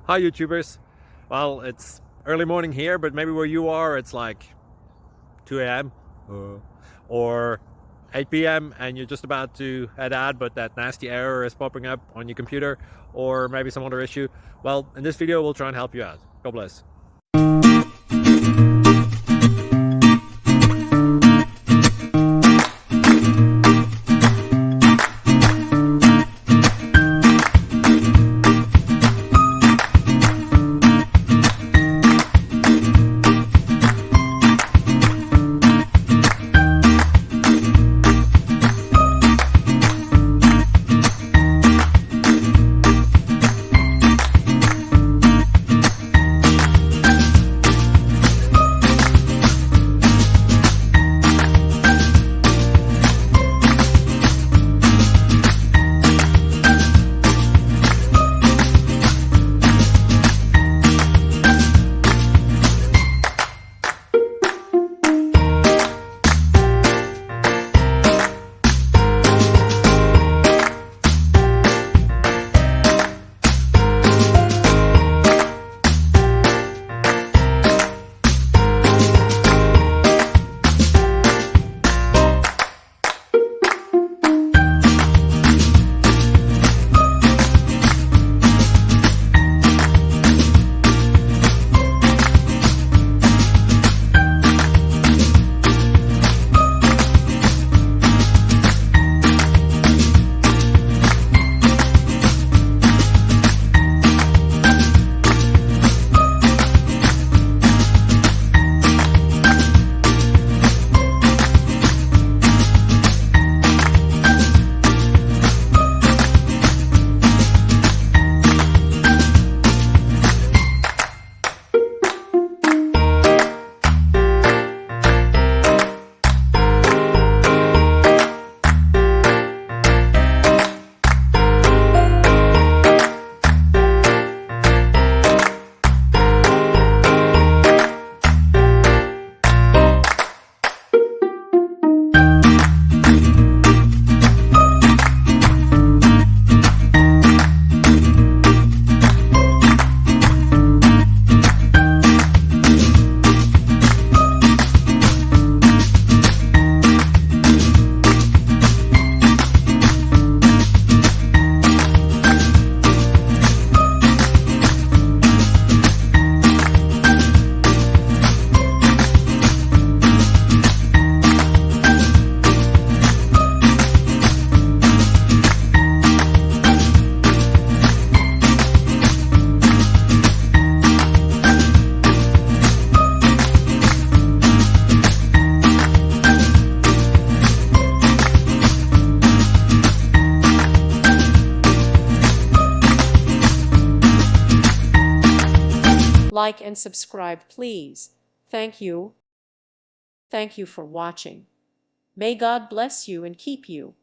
Hi YouTubers. Well, it's early morning here, but maybe where you are it's like 2 a.m. or 8 p.m. and you're just about to head out, but that nasty error is popping up on your computer, or maybe some other issue. Well, in this video we'll try and help you out. God bless. Like and subscribe, please. Thank you. Thank you for watching. May God bless you and keep you.